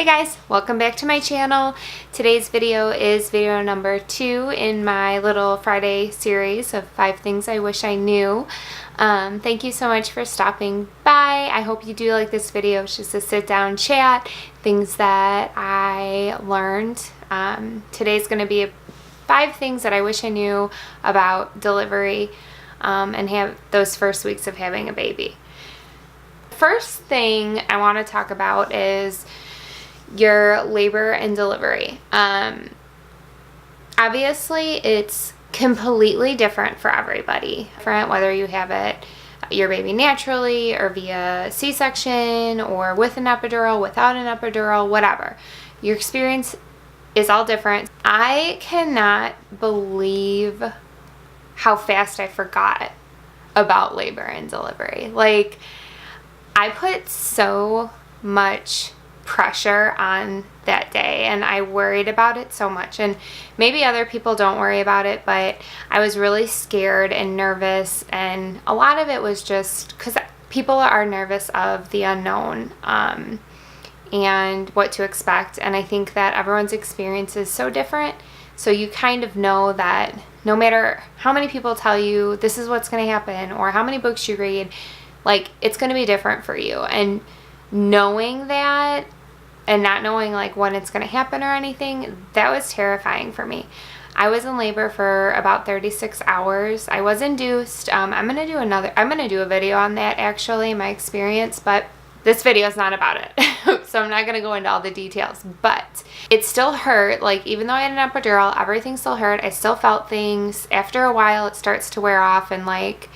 Hey guys, welcome back to my channel. Today's video is video number 2 in my little Friday series of 5 things I wish I knew. Thank you so much for stopping by. I hope you do like this video. It's just a sit down chat, things that I learned. Today's going to be 5 things that I wish I knew about delivery and have those first weeks of having a baby. First thing I want to talk about is your labor and delivery. Obviously it's completely different for everybody, whether you have your baby naturally or via C-section or with an epidural, without an epidural, whatever. Your experience is all different. I cannot believe how fast I forgot about labor and delivery. Like, I put so much pressure on that day and I worried about it so much, and maybe other people don't worry about it, but I was really scared and nervous, and a lot of it was just because people are nervous of the unknown and what to expect, and I think that everyone's experience is so different, so you kind of know that no matter how many people tell you this is what's going to happen or how many books you read, like, it's going to be different for you. And knowing that and not knowing like when it's going to happen or anything, that was terrifying for me. I was in labor for about 36 hours. I was induced. I'm going to do a video on that, actually, my experience, but this video is not about it. So I'm not going to go into all the details, but it still hurt. Like, even though I had an epidural, everything still hurt. I still felt things. After a while, it starts to wear off, and like,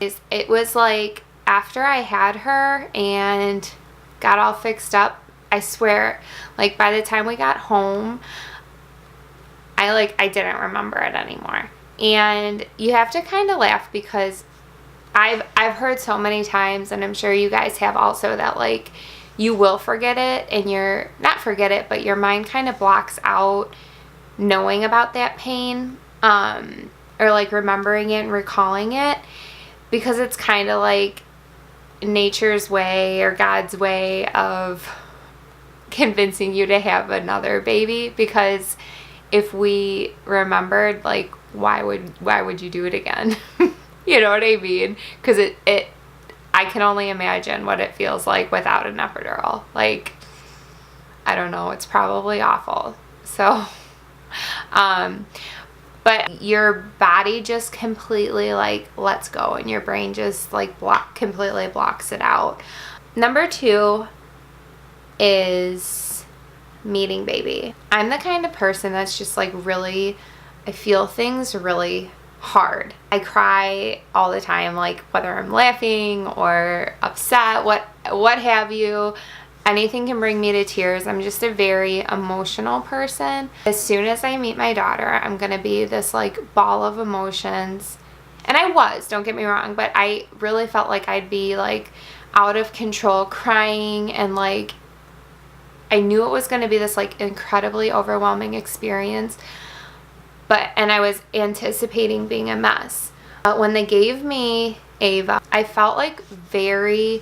it was like after I had her and got all fixed up, I swear, like, by the time we got home, I didn't remember it anymore. And you have to kind of laugh because I've heard so many times, and I'm sure you guys have also, that like you will forget it, and you're not forget it, but your mind kind of blocks out knowing about that pain, or like remembering it and recalling it, because it's kind of like nature's way or God's way of convincing you to have another baby. Because if we remembered, like, why would you do it again? You know what I mean? Because I can only imagine what it feels like without an epidural. Like, I don't know, it's probably awful. So but your body just completely like lets go, and your brain just like completely blocks it out. Number 2 is meeting baby. I'm the kind of person that's just like really, I feel things really hard. I cry all the time, like whether I'm laughing or upset, what have you. Anything can bring me to tears. I'm just a very emotional person. As soon as I meet my daughter, I'm gonna be this like ball of emotions. And I was, don't get me wrong, but I really felt like I'd be like out of control, crying, and like I knew it was gonna be this like incredibly overwhelming experience. And I was anticipating being a mess. When they gave me Ava, I felt like very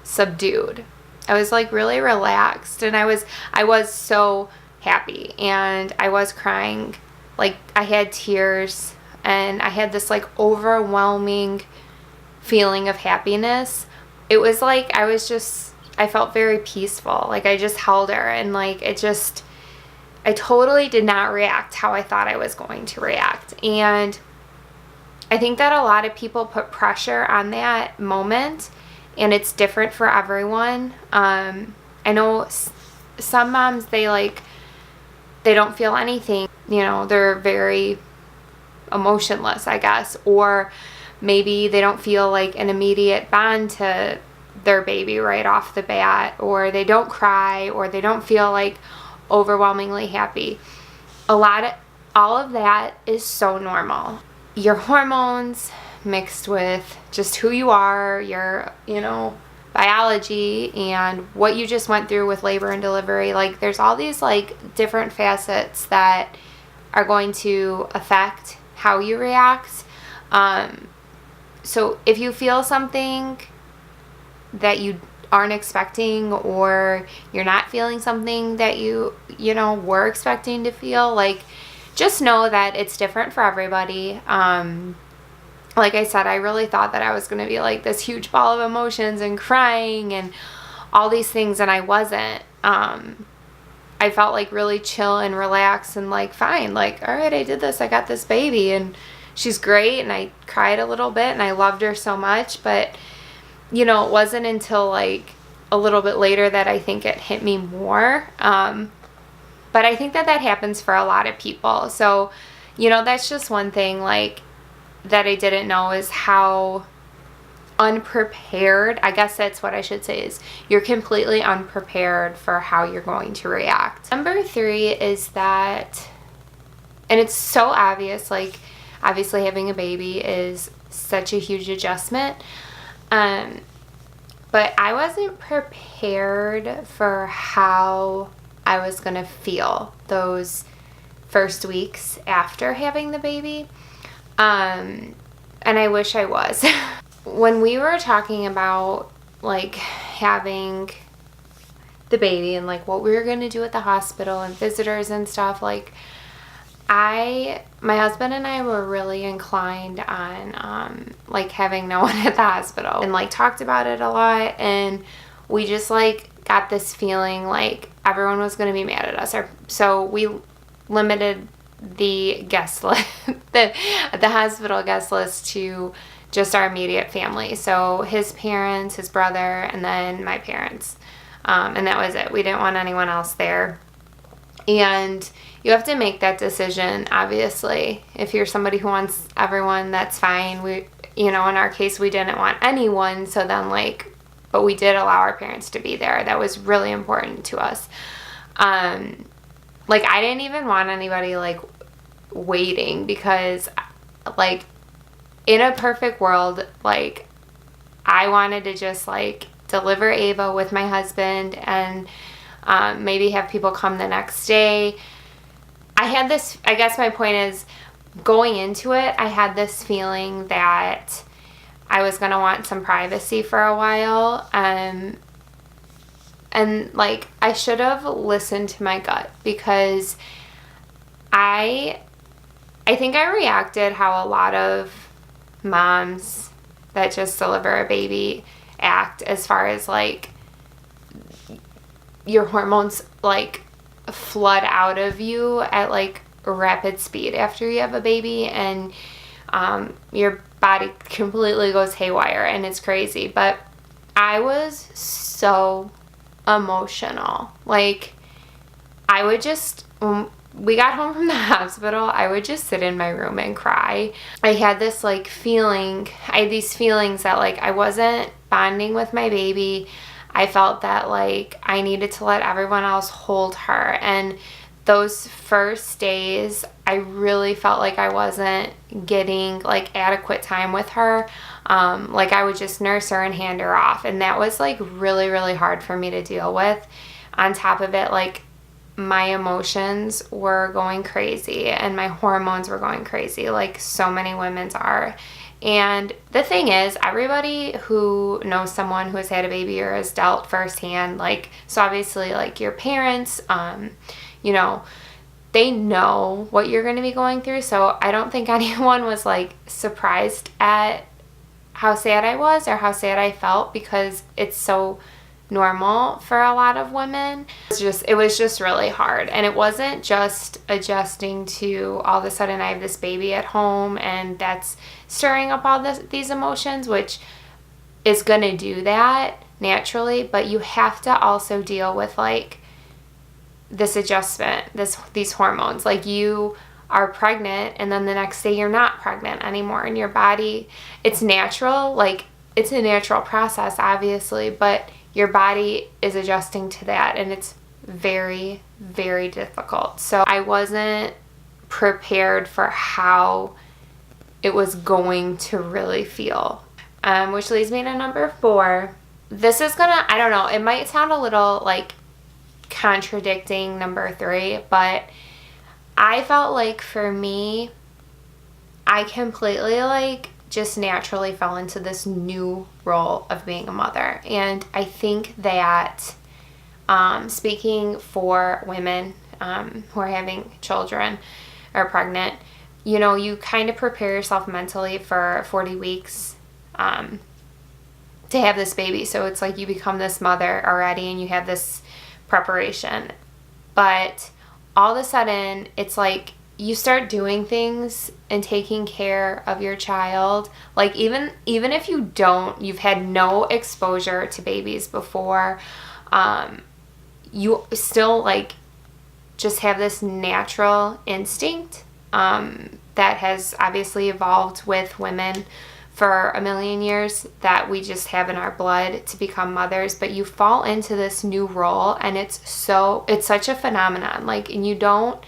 subdued. I was like really relaxed, and I was so happy, and I was crying. Like, I had tears, and I had this like overwhelming feeling of happiness. It was like I felt very peaceful. Like, I just held her, and like I totally did not react how I thought I was going to react. And I think that a lot of people put pressure on that moment, and it's different for everyone. I know some moms, they don't feel anything, you know, they're very emotionless, I guess, or maybe they don't feel like an immediate bond to their baby right off the bat, or they don't cry, or they don't feel like overwhelmingly happy. All of that is so normal. Your hormones mixed with just who you are, your, you know, biology, and what you just went through with labor and delivery. Like, there's all these like different facets that are going to affect how you react. So if you feel something that you aren't expecting, or you're not feeling something that you know, were expecting to feel, like, just know that it's different for everybody. Like I said, I really thought that I was going to be like this huge ball of emotions and crying and all these things, and I wasn't. I felt like really chill and relaxed and like, fine, like, all right, I did this, I got this baby, and she's great, and I cried a little bit, and I loved her so much. But you know, it wasn't until like a little bit later that I think it hit me more. But I think that happens for a lot of people. So, you know, that's just one thing, like, that I didn't know, is how unprepared, I guess that's what I should say, is you're completely unprepared for how you're going to react. Number 3 is that, and it's so obvious, like, obviously having a baby is such a huge adjustment, but I wasn't prepared for how I was gonna feel those first weeks after having the baby, and I wish I was. When we were talking about like having the baby and like what we were going to do at the hospital and visitors and stuff, like, my husband and I were really inclined on like having no one at the hospital, and like talked about it a lot, and we just like got this feeling like everyone was going to be mad at us. So we limited the guest list, the hospital guest list, to just our immediate family. So his parents, his brother, and then my parents. And that was it. We didn't want anyone else there. And you have to make that decision, obviously. If you're somebody who wants everyone, that's fine. We, you know, in our case, we didn't want anyone. So then, like, but we did allow our parents to be there. That was really important to us. Like, I didn't even want anybody, like, waiting, because, like, in a perfect world, like, I wanted to just like deliver Ava with my husband, and maybe have people come the next day. I had this, I guess my point is, going into it, I had this feeling that I was going to want some privacy for a while. And like, I should have listened to my gut, because I think I reacted how a lot of moms that just deliver a baby act, as far as like your hormones like flood out of you at like rapid speed after you have a baby, and your body completely goes haywire, and it's crazy. But I was so emotional. Like, I would just, we got home from the hospital, I would just sit in my room and cry. I had this like feeling, I had these feelings that like I wasn't bonding with my baby. I felt that like I needed to let everyone else hold her. And those first days, I really felt like I wasn't getting like adequate time with her. Like, I would just nurse her and hand her off. And that was like really, really hard for me to deal with. On top of it, like, my emotions were going crazy and my hormones were going crazy, like so many women's are. And the thing is, everybody who knows someone who has had a baby or has dealt firsthand, like, so obviously like your parents, you know, they know what you're going to be going through. So I don't think anyone was like surprised at how sad I was or how sad I felt, because it's so normal for a lot of women. It was just really hard. And it wasn't just adjusting to all of a sudden I have this baby at home and that's stirring up all these emotions, which is going to do that naturally, but you have to also deal with like this adjustment, these hormones. Like, you are pregnant and then the next day you're not pregnant anymore, and your body, it's natural, like it's a natural process obviously, but your body is adjusting to that, and it's very, very difficult. So I wasn't prepared for how it was going to really feel. Which leads me to number 4. This is gonna, I don't know, it might sound a little like contradicting number 3, but I felt like for me, I completely like just naturally fell into this new role of being a mother. And I think that speaking for women who are having children or pregnant, you know, you kind of prepare yourself mentally for 40 weeks to have this baby. So it's like you become this mother already and you have this preparation. But all of a sudden, it's like you start doing things and taking care of your child. Like even if you've had no exposure to babies before, you still like just have this natural instinct that has obviously evolved with women for a million years, that we just have in our blood to become mothers. But you fall into this new role, and it's such a phenomenon. Like, and you don't,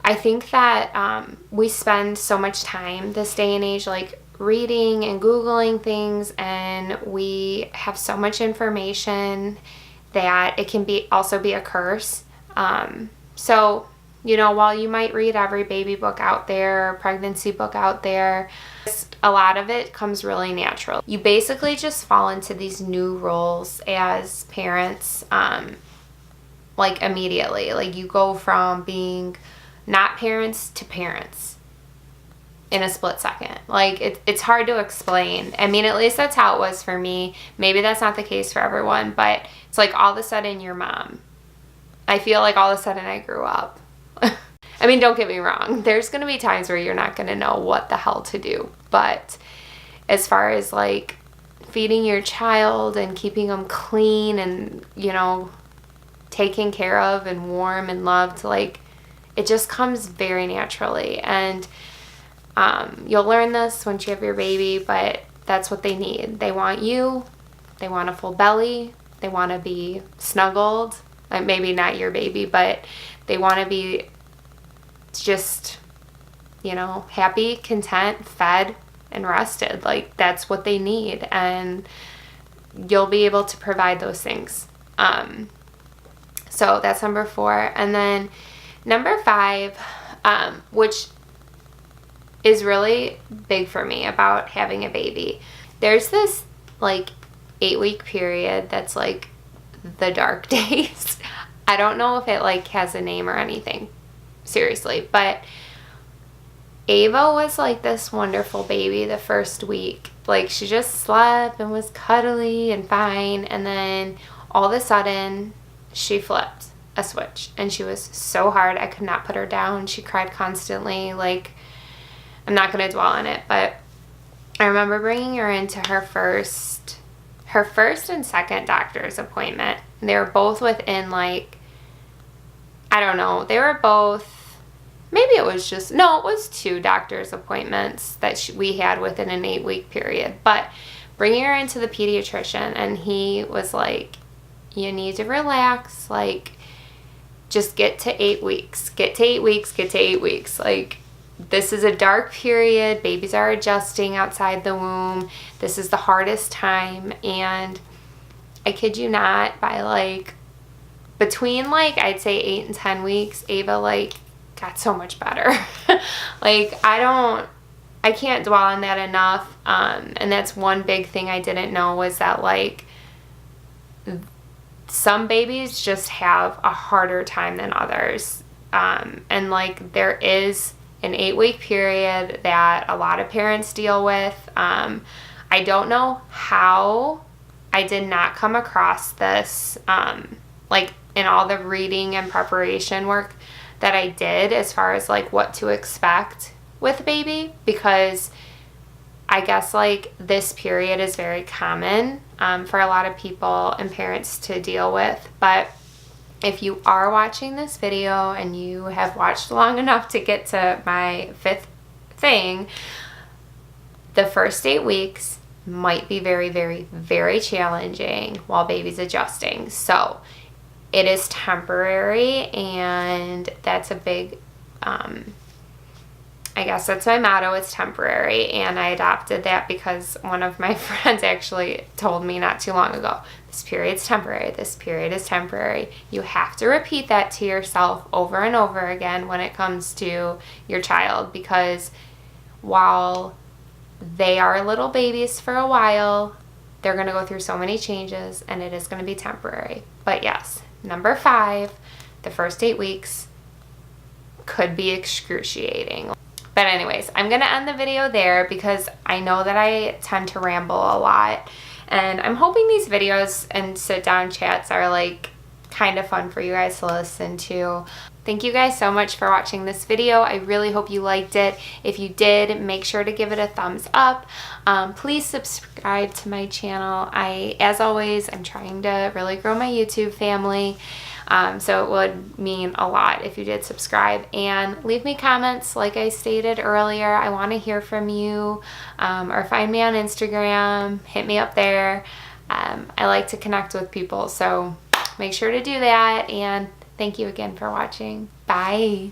I think that we spend so much time this day and age like reading and Googling things, and we have so much information that it can also be a curse. So, you know, while you might read every baby book out there, pregnancy book out there, a lot of it comes really natural. You basically just fall into these new roles as parents, like immediately. Like you go from being not parents to parents in a split second. Like it's hard to explain. I mean, at least that's how it was for me. Maybe that's not the case for everyone, but it's like all of a sudden you're mom. I feel like all of a sudden I grew up. I mean, don't get me wrong. There's going to be times where you're not going to know what the hell to do. But as far as like feeding your child and keeping them clean and, you know, taken care of and warm and loved, like it just comes very naturally. And you'll learn this once you have your baby, but that's what they need. They want you. They want a full belly. They want to be snuggled. Maybe not your baby, but they want to be just, you know, happy, content, fed, and rested. Like that's what they need, and you'll be able to provide those things. So that's number 4. And then number 5, which is really big for me about having a baby. There's this like 8-week period that's like the dark days. I don't know if it like has a name or anything, seriously, but Ava was like this wonderful baby the first week. Like she just slept and was cuddly and fine, and then all of a sudden she flipped a switch and she was so hard I could not put her down. She cried constantly. Like, I'm not going to dwell on it, but I remember bringing her into her first and second doctor's appointment. And they were both within like, I don't know, they were both, maybe it was just, no, it was 2 doctor's appointments that we had within an 8-week period. But bringing her into the pediatrician, and he was like, you need to relax, like just get to 8 weeks, get to 8 weeks, get to 8 weeks. Like, this is a dark period. Babies are adjusting outside the womb. This is the hardest time. And I kid you not, by like between like I'd say 8 and 10 weeks, Ava like got so much better. Like I can't dwell on that enough. And that's one big thing I didn't know, was that like some babies just have a harder time than others. And like there is an 8-week period that a lot of parents deal with. I don't know how I did not come across this, like in all the reading and preparation work that I did as far as like what to expect with a baby, because I guess like this period is very common for a lot of people and parents to deal with. But if you are watching this video and you have watched long enough to get to my 5th thing, the first 8 weeks might be very, very, very challenging while baby's adjusting. So it is temporary, and that's a big, I guess that's my motto, it's temporary. And I adopted that because one of my friends actually told me not too long ago, this period's temporary, this period is temporary. You have to repeat that to yourself over and over again when it comes to your child, because while They are little babies for a while. They're going to go through so many changes, and it is going to be temporary. But yes, number 5, the first 8 weeks could be excruciating. But anyways, I'm going to end the video there because I know that I tend to ramble a lot. And I'm hoping these videos and sit down chats are like kind of fun for you guys to listen to. Thank you guys so much for watching this video. I really hope you liked it. If you did, make sure to give it a thumbs up. Please subscribe to my channel. As always, I'm trying to really grow my YouTube family. So it would mean a lot if you did subscribe, and leave me comments like I stated earlier. I want to hear from you, or find me on Instagram, hit me up there. I like to connect with people, so make sure to do that, and thank you again for watching. Bye.